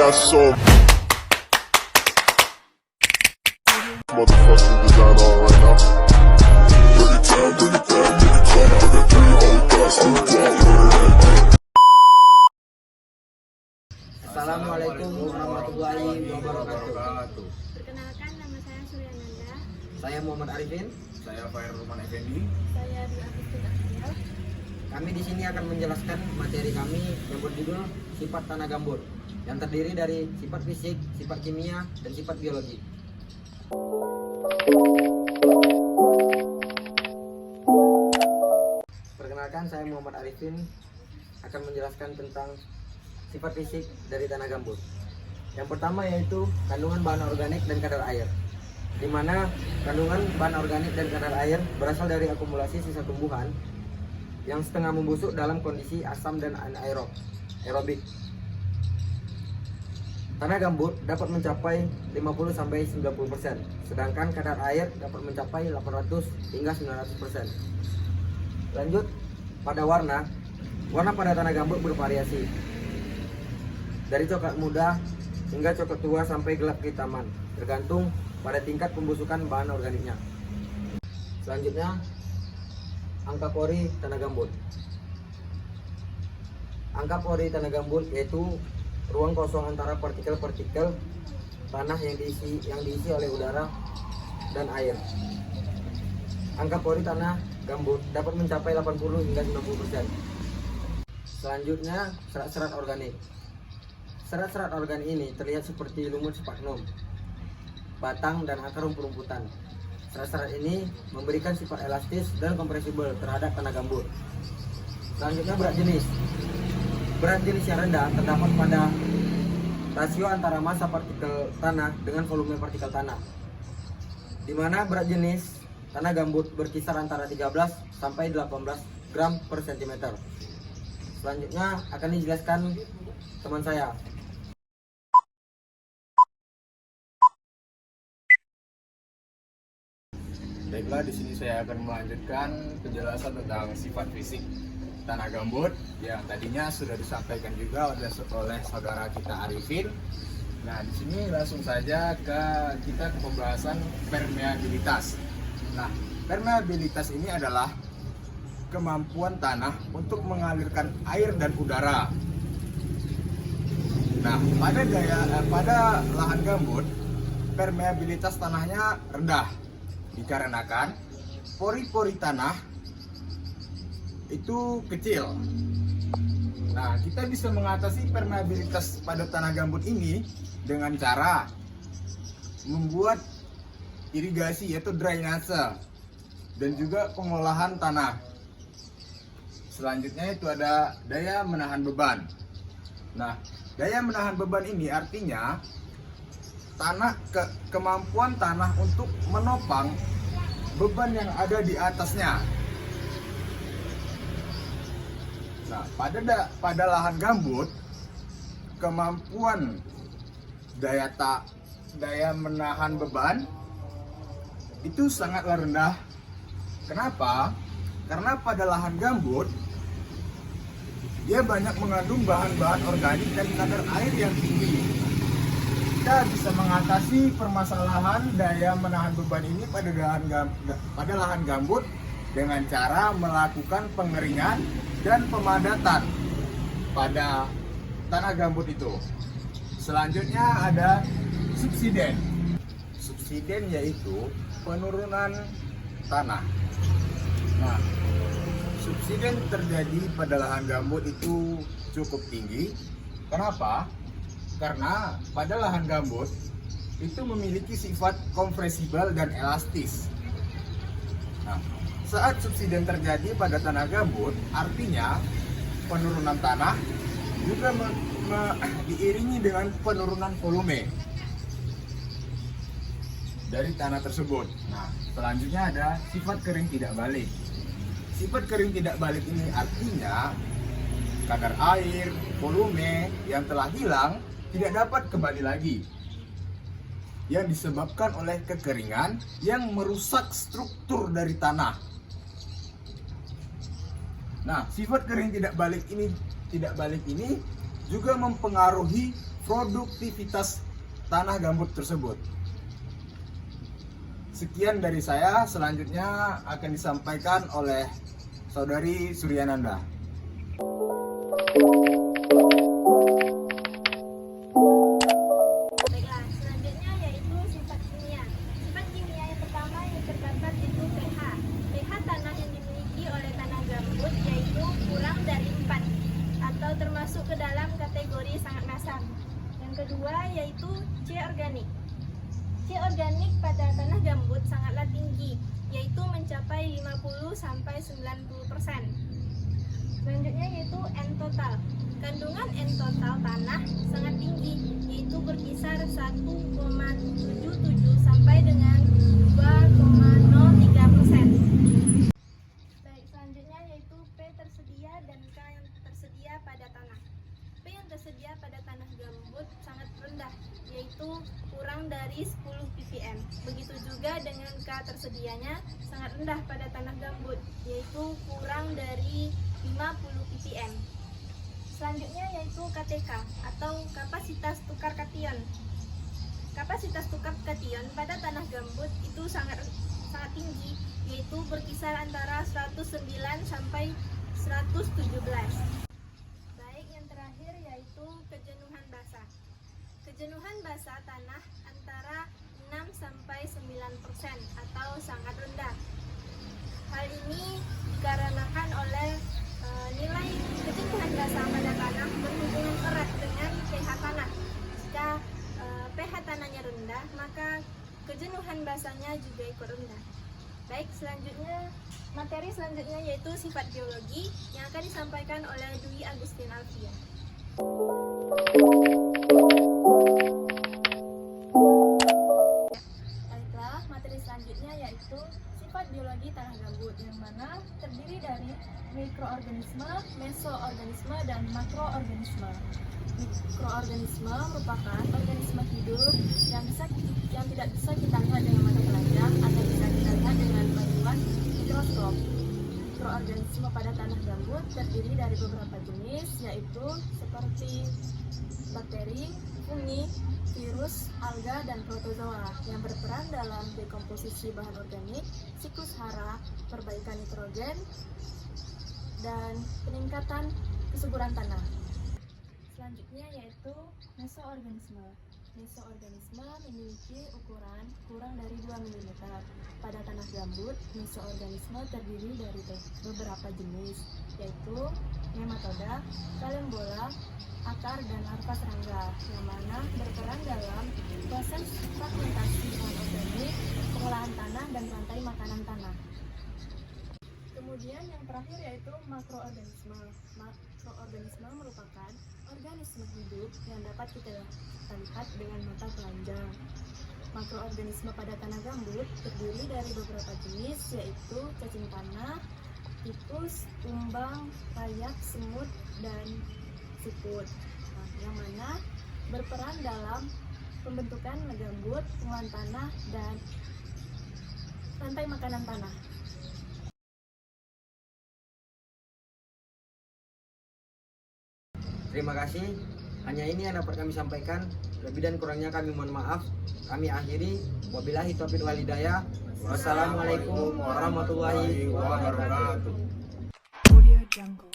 got so motherfucking design on right now. Bring it down, bring it down, bring it down. I got 3 old guys on the wall. Assalamualaikum warahmatullahi wabarakatuh. Perkenalkan, nama saya Suryananda. Saya Muhammad Arifin. Saya Fairulman Effendi. Saya Dwi Agustin Akil. Kami di sini akan menjelaskan materi kami yang berjudul sifat tanah gambut, yang terdiri dari sifat fisik, sifat kimia, dan sifat biologi. Perkenalkan, saya Muhammad Arifin akan menjelaskan tentang sifat fisik dari tanah gambut. Yang pertama yaitu kandungan bahan organik dan kadar air, di mana kandungan bahan organik dan kadar air berasal dari akumulasi sisa tumbuhan yang setengah membusuk dalam kondisi asam dan aerobik. Tanah gambut dapat mencapai 50-90%, sedangkan kadar air dapat mencapai 800 hingga 900%. Lanjut pada warna pada tanah gambut bervariasi, dari coklat muda hingga coklat tua sampai gelap kehitaman, tergantung pada tingkat pembusukan bahan organiknya. Selanjutnya, angka pori tanah gambut. Angka pori tanah gambut yaitu ruang kosong antara partikel-partikel tanah yang diisi oleh udara dan air. Angka pori tanah gambut dapat mencapai 80 hingga 90%. Selanjutnya, serat-serat organik. Serat-serat organik ini terlihat seperti lumut sphagnum, batang dan akar rumput-rumputan. Serat-serat ini memberikan sifat elastis dan kompresibel terhadap tanah gambut. Selanjutnya, berat jenis. Berat jenis yang rendah terdapat pada rasio antara massa partikel tanah dengan volume partikel tanah, di mana berat jenis tanah gambut berkisar antara 13 sampai 18 gram per cm. Selanjutnya akan dijelaskan teman saya. Baiklah, di sini saya akan melanjutkan penjelasan tentang sifat fisik tanah gambut yang tadinya sudah disampaikan juga oleh saudara kita Arifin. Nah, di sini langsung saja kita ke pembahasan permeabilitas. Nah, permeabilitas ini adalah kemampuan tanah untuk mengalirkan air dan udara. Nah, pada lahan gambut, permeabilitas tanahnya rendah dikarenakan pori-pori tanah itu kecil. Nah, kita bisa mengatasi permeabilitas pada tanah gambut ini dengan cara membuat irigasi yaitu drainase dan juga pengolahan tanah. Selanjutnya itu ada daya menahan beban. Nah, daya menahan beban ini artinya kemampuan tanah untuk menopang beban yang ada di atasnya. Nah, pada lahan gambut, kemampuan daya menahan beban itu sangatlah rendah. Kenapa? Karena pada lahan gambut dia banyak mengandung bahan-bahan organik dan kadar air yang tinggi. Kita bisa mengatasi permasalahan daya menahan beban ini pada lahan gambut dengan cara melakukan pengeringan dan pemadatan pada tanah gambut itu. Selanjutnya ada subsiden. Subsiden yaitu penurunan tanah. Nah, subsiden terjadi pada lahan gambut itu cukup tinggi. Kenapa? Karena pada lahan gambut itu memiliki sifat kompresibel dan elastis. Nah, saat subsiden terjadi pada tanah gambut, artinya penurunan tanah juga diiringi dengan penurunan volume dari tanah tersebut. Nah, selanjutnya ada sifat kering tidak balik. Sifat kering tidak balik ini artinya kadar air, volume yang telah hilang tidak dapat kembali lagi, yang disebabkan oleh kekeringan yang merusak struktur dari tanah. Nah, sifat kering tidak balik ini juga mempengaruhi produktivitas tanah gambut tersebut. Sekian dari saya, selanjutnya akan disampaikan oleh Saudari Suryananda. Baiklah, selanjutnya yaitu sifat kimia. Sifat kimia yang pertama yang terdapat itu pH. pH tanah yang dimiliki oleh tanah gambut yaitu kurang dari 4 atau termasuk ke dalam kategori sangat masam. Yang kedua yaitu C organik. C organik pada tanah gambut sangatlah tinggi, yaitu mencapai 50 sampai 90%. Selanjutnya yaitu N total. Kandungan N total tanah sangat tinggi, yaitu berkisar 1,77 sampai dengan 2,03%. Baik, selanjutnya yaitu P tersedia dan K yang tersedia pada tanah. P yang tersedia pada tanah gambut sangat rendah, yaitu kurang dari 10 ppm. Begitu juga dengan K tersedianya sangat rendah pada tanah gambut, yaitu kurang dari 50 ppm. Selanjutnya yaitu KTK atau kapasitas tukar kation. Kapasitas tukar kation pada tanah gambut itu sangat tinggi, yaitu berkisar antara 109 sampai 117. Baik, yang terakhir yaitu kejenuhan basah. Kejenuhan basah tanah antara 6 sampai 9% atau sangat rendah. Hal ini dikarenakan oleh nilai kejenuhan basah pada tanah berhubungan erat dengan pH tanah. Jika pH tanahnya rendah, maka kejenuhan basahnya juga ikut rendah. Baik, materi selanjutnya yaitu sifat geologi yang akan disampaikan oleh Dwi Agustin Alfia. Baiklah, materi selanjutnya yaitu sifat biologi tanah gambut, yang mana terdiri dari mikroorganisme, mesoorganisme, dan makroorganisme. Mikroorganisme merupakan organisme hidup yang tidak bisa kita lihat dengan mata telanjang atau bisa kita lihat dengan bantuan mikroskop. Mikroorganisme pada tanah gambut terdiri dari beberapa jenis, yaitu seperti bakteri, fungi, virus, alga, dan protozoa yang berperan dalam dekomposisi bahan organik, siklus hara, perbaikan nitrogen, dan peningkatan kesuburan tanah. Selanjutnya yaitu mesoorganisme. Mesoorganisme memiliki ukuran kurang dari 2 mm. Pada tanah gambut, mesoorganisme terdiri dari beberapa jenis, yaitu nematoda, kalembola, akar, dan larva serangga, yang mana berperan dalam proses fragmentasi bahan organik, pengolahan tanah, dan rantai makanan tanah. Kemudian yang terakhir yaitu makroorganisme. Makroorganisme merupakan organisme hidup yang dapat kita lihat dengan mata telanjang. Makroorganisme pada tanah gambut terdiri dari beberapa jenis, yaitu cacing tanah, tikus, kumbang, rayap, semut, dan siput, yang mana berperan dalam pembentukan gambut, pengolahan tanah, dan rantai makanan tanah. Terima kasih. Hanya ini yang dapat kami sampaikan. Lebih dan kurangnya kami mohon maaf. Kami akhiri. Wabillahi taufiq wal hidayah. Wassalamualaikum warahmatullahi wabarakatuh. Audio Jungle.